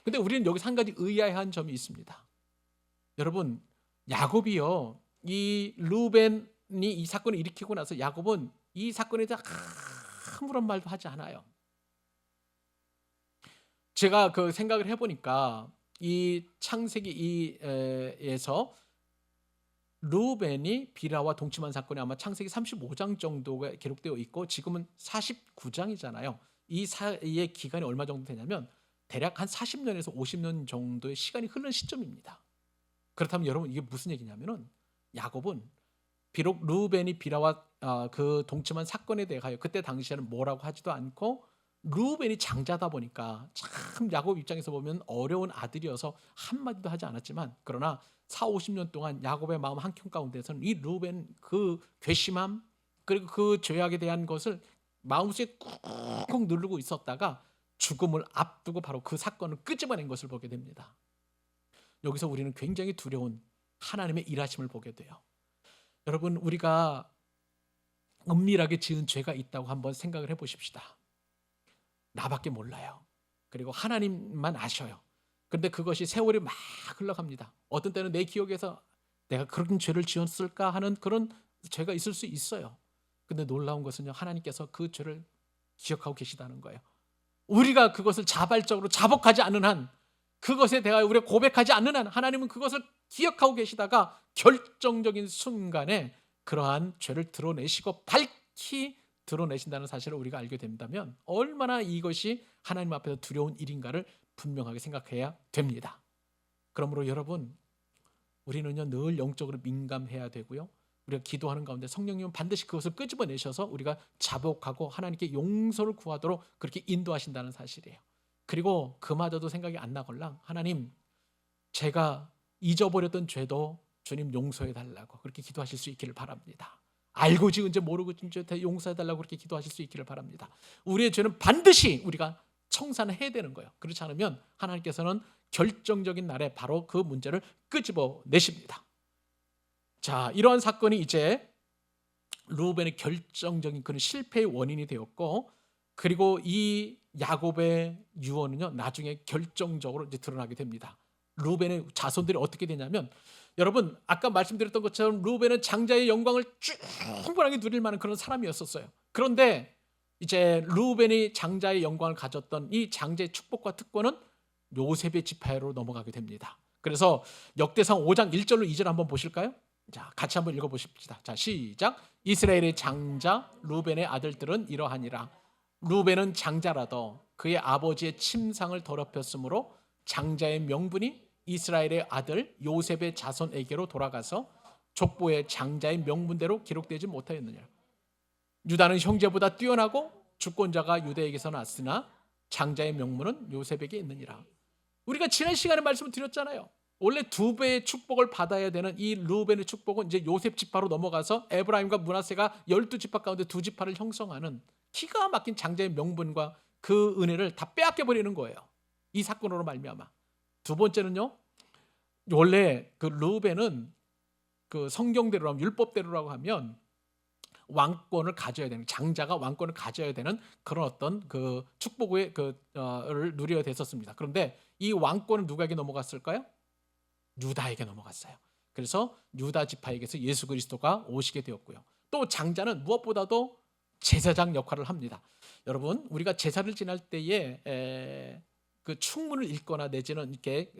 근데 우리는 여기서 한 가지 의아한 점이 있습니다. 여러분, 야곱이요, 이 르우벤이 이 사건을 일으키고 나서 야곱은 이 사건에 대해 아무런 말도 하지 않아요. 제가 그 생각을 해보니까 이 창세기에서 르우벤이 비라와 동침한 사건이 아마 창세기 35장 정도가 기록되어 있고 지금은 49장이잖아요. 이 사이의 기간이 얼마 정도 되냐면 대략 한 40년에서 50년 정도의 시간이 흐르는 시점입니다. 그렇다면 여러분 이게 무슨 얘기냐면은 야곱은 비록 르우벤이 비라와 그 동침한 사건에 대하여 그때 당시에는 뭐라고 하지도 않고 르우벤이 장자다 보니까 참 야곱 입장에서 보면 어려운 아들이어서 한마디도 하지 않았지만 그러나 40-50년 동안 야곱의 마음 한켠 가운데서는 이 르우벤 그 괘씸함 그리고 그 죄악에 대한 것을 마음속에 꾹꾹 누르고 있었다가 죽음을 앞두고 바로 그 사건을 끄집어낸 것을 보게 됩니다. 여기서 우리는 굉장히 두려운 하나님의 일하심을 보게 돼요. 여러분, 우리가 은밀하게 지은 죄가 있다고 한번 생각을 해보십시다. 나밖에 몰라요. 그리고 하나님만 아셔요. 그런데 그것이 세월이 막 흘러갑니다. 어떤 때는 내 기억에서 내가 그런 죄를 지었을까 하는 그런 죄가 있을 수 있어요. 근데 놀라운 것은요, 하나님께서 그 죄를 기억하고 계시다는 거예요. 우리가 그것을 자발적으로 자복하지 않는 한, 그것에 대하여 우리가 고백하지 않는 한 하나님은 그것을 기억하고 계시다가 결정적인 순간에 그러한 죄를 드러내시고 밝히 드러내신다는 사실을 우리가 알게 된다면 얼마나 이것이 하나님 앞에서 두려운 일인가를 분명하게 생각해야 됩니다. 그러므로 여러분, 우리는요 늘 영적으로 민감해야 되고요, 우리가 기도하는 가운데 성령님은 반드시 그것을 끄집어내셔서 우리가 자복하고 하나님께 용서를 구하도록 그렇게 인도하신다는 사실이에요. 그리고 그마저도 생각이 안 나걸랑 하나님, 제가 잊어버렸던 죄도 주님 용서해 달라고 그렇게 기도하실 수 있기를 바랍니다. 알고 지은 죄 모르고 지은 죄 용서해 달라고 그렇게 기도하실 수 있기를 바랍니다. 우리의 죄는 반드시 우리가 청산해야 되는 거예요. 그렇지 않으면 하나님께서는 결정적인 날에 바로 그 문제를 끄집어내십니다. 자, 이러한 사건이 이제 르우벤의 결정적인 그런 실패의 원인이 되었고, 그리고 이 야곱의 유언은요 나중에 결정적으로 이제 드러나게 됩니다. 르우벤의 자손들이 어떻게 되냐면, 여러분 아까 말씀드렸던 것처럼 르우벤은 장자의 영광을 충분하게 누릴 만한 그런 사람이었었어요. 그런데 이제 르우벤이 장자의 영광을 가졌던 이 장자의 축복과 특권은 요셉의 지파로 넘어가게 됩니다. 그래서 역대상 5장 1절로 2절 한번 보실까요? 자, 같이 한번 읽어보십시다. 자, 시작. 이스라엘의 장자 르우벤의 아들들은 이러하니라. 르우벤은 장자라도 그의 아버지의 침상을 더럽혔으므로 장자의 명분이 이스라엘의 아들 요셉의 자손에게로 돌아가서 족보의 장자의 명분대로 기록되지 못하였느냐. 유다는 형제보다 뛰어나고 주권자가 유다에게서 났으나 장자의 명분은 요셉에게 있느니라. 우리가 지난 시간에 말씀을 드렸잖아요. 원래 두 배의 축복을 받아야 되는 이 르우벤의 축복은 이제 요셉 지파로 넘어가서 에브라임과 므낫세가 12지파 가운데 두 지파를 형성하는 기가 막힌 장자의 명분과 그 은혜를 다 빼앗겨 버리는 거예요. 이 사건으로 말미암아. 두 번째는요. 원래 그 르우벤은 그 성경대로라면 율법대로라고 하면 왕권을 가져야 되는, 장자가 왕권을 가져야 되는 그런 어떤 그 축복의 를 누려야 됐었습니다. 그런데 이 왕권은 누구에게 넘어갔을까요? 유다에게 넘어갔어요. 그래서 유다 지파에게서 예수 그리스도가 오시게 되었고요. 또 장자는 무엇보다도 제사장 역할을 합니다. 여러분, 우리가 제사를 지낼 때에 그 충문을 읽거나 내지는 이렇게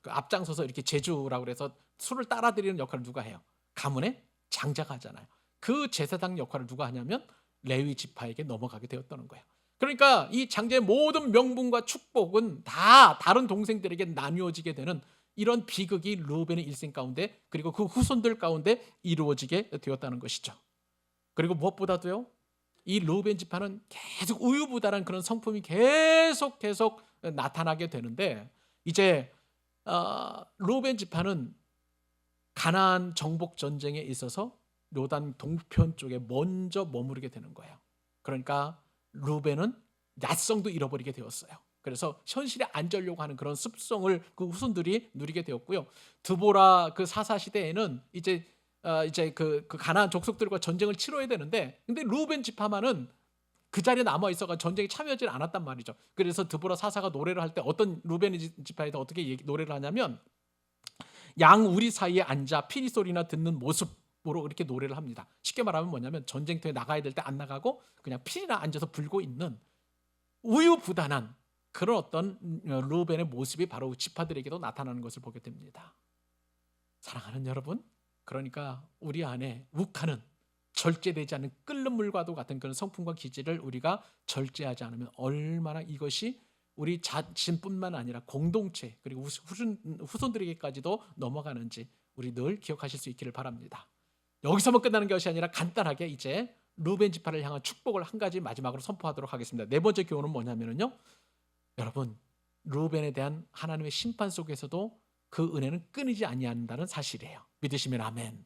그 앞장서서 이렇게 제주라고 해서 술을 따라드리는 역할을 누가 해요? 가문의 장자가 하잖아요. 그 제사장 역할을 누가 하냐면 레위 지파에게 넘어가게 되었다는 거예요. 그러니까 이 장자의 모든 명분과 축복은 다 다른 동생들에게 나누어지게 되는 이런 비극이 르우벤의 일생 가운데 그리고 그 후손들 가운데 이루어지게 되었다는 것이죠. 그리고 무엇보다도요, 이 르우벤 지파는 계속 우유부단한 그런 성품이 계속 나타나게 되는데, 이제 르우벤 지파는 가나안 정복 전쟁에 있어서 요단 동편 쪽에 먼저 머무르게 되는 거예요. 그러니까 르우벤은 야성도 잃어버리게 되었어요. 그래서 현실에 앉으려고 하는 그런 습성을 그 후손들이 누리게 되었고요. 드보라 그 사사 시대에는 이제 그 가나안 족속들과 전쟁을 치러야 되는데, 근데 르우벤 지파만은 그 자리에 남아 있어가 전쟁에 참여하지 않았단 말이죠. 그래서 드보라 사사가 노래를 할 때 어떤 르우벤 지파에서 어떻게 노래를 하냐면, 양 우리 사이에 앉아 피리 소리나 듣는 모습으로 이렇게 노래를 합니다. 쉽게 말하면 뭐냐면 전쟁터에 나가야 될 때 안 나가고 그냥 피리나 앉아서 불고 있는 우유부단한 그런 어떤 르우벤의 모습이 바로 지파들에게도 나타나는 것을 보게 됩니다. 사랑하는 여러분, 그러니까 우리 안에 욱하는 절제되지 않는 끓는 물과도 같은 그런 성품과 기질을 우리가 절제하지 않으면 얼마나 이것이 우리 자신뿐만 아니라 공동체 그리고 후손들에게까지도 넘어가는지 우리 늘 기억하실 수 있기를 바랍니다. 여기서만 끝나는 것이 아니라 간단하게 이제 르우벤 지파를 향한 축복을 한 가지 마지막으로 선포하도록 하겠습니다. 네 번째 교훈은 뭐냐면요, 여러분, 르우벤에 대한 하나님의 심판 속에서도 그 은혜는 끊이지 아니한다는 사실이에요. 믿으시면 아멘.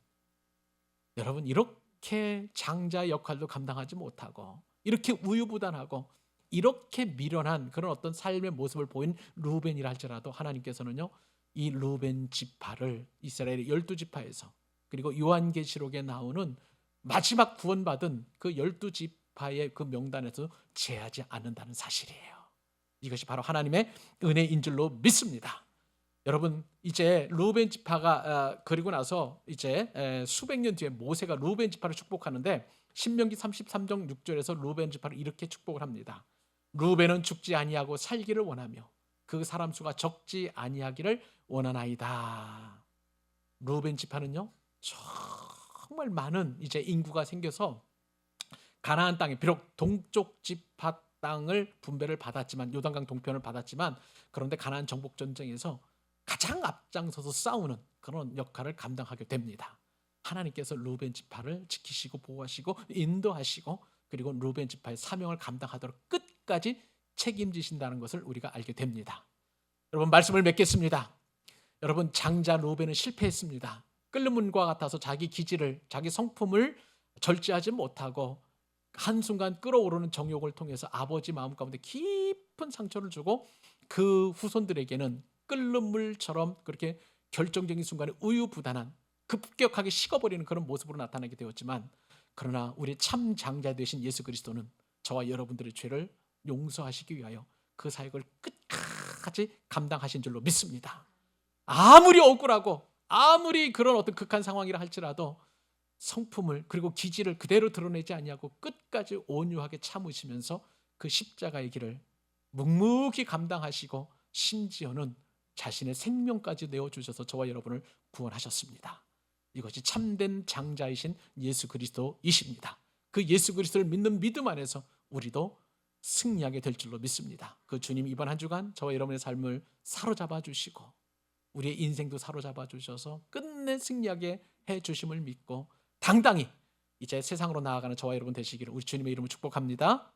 여러분, 이렇게 장자 역할도 감당하지 못하고 이렇게 우유부단하고 이렇게 미련한 그런 어떤 삶의 모습을 보인 르우벤이라 할지라도 하나님께서는요, 이 르우벤 지파를 이스라엘의 12지파에서 그리고 요한계시록에 나오는 마지막 구원받은 그 12지파의 그 명단에서 제하지 않는다는 사실이에요. 이것이 바로 하나님의 은혜인 줄로 믿습니다. 여러분, 이제 르우벤 지파가 그리고 나서 이제 수백 년 뒤에 모세가 르우벤 지파를 축복하는데, 신명기 33장 6절에서 르우벤 지파를 이렇게 축복을 합니다. 르우벤은 죽지 아니하고 살기를 원하며 그 사람 수가 적지 아니하기를 원하나이다. 르우벤 지파는요, 정말 많은 이제 인구가 생겨서 가나안 땅에 비록 동쪽 지파 땅을 분배를 받았지만, 요단강 동편을 받았지만, 그런데 가나안 정복 전쟁에서 가장 앞장서서 싸우는 그런 역할을 감당하게 됩니다. 하나님께서 르우벤 지파를 지키시고 보호하시고 인도하시고 그리고 르우벤 지파의 사명을 감당하도록 끝까지 책임지신다는 것을 우리가 알게 됩니다. 여러분, 말씀을 맺겠습니다. 여러분, 장자 르우벤은 실패했습니다. 끓는 문과 같아서 자기 기질을, 자기 성품을 절제하지 못하고 한순간 끓어오르는 정욕을 통해서 아버지 마음 가운데 깊은 상처를 주고 그 후손들에게는 끓는 물처럼 그렇게 결정적인 순간에 우유부단한, 급격하게 식어버리는 그런 모습으로 나타나게 되었지만, 그러나 우리 참 장자 되신 예수 그리스도는 저와 여러분들의 죄를 용서하시기 위하여 그 사역을 끝까지 감당하신 줄로 믿습니다. 아무리 억울하고 아무리 그런 어떤 극한 상황이라 할지라도 성품을 그리고 기질을 그대로 드러내지 아니하고 끝까지 온유하게 참으시면서 그 십자가의 길을 묵묵히 감당하시고 심지어는 자신의 생명까지 내어주셔서 저와 여러분을 구원하셨습니다. 이것이 참된 장자이신 예수 그리스도이십니다. 그 예수 그리스도를 믿는 믿음 안에서 우리도 승리하게 될 줄로 믿습니다. 그 주님, 이번 한 주간 저와 여러분의 삶을 사로잡아 주시고 우리의 인생도 사로잡아 주셔서 끝내 승리하게 해 주심을 믿고 당당히 이제 세상으로 나아가는 저와 여러분 되시기를 우리 주님의 이름으로 축복합니다.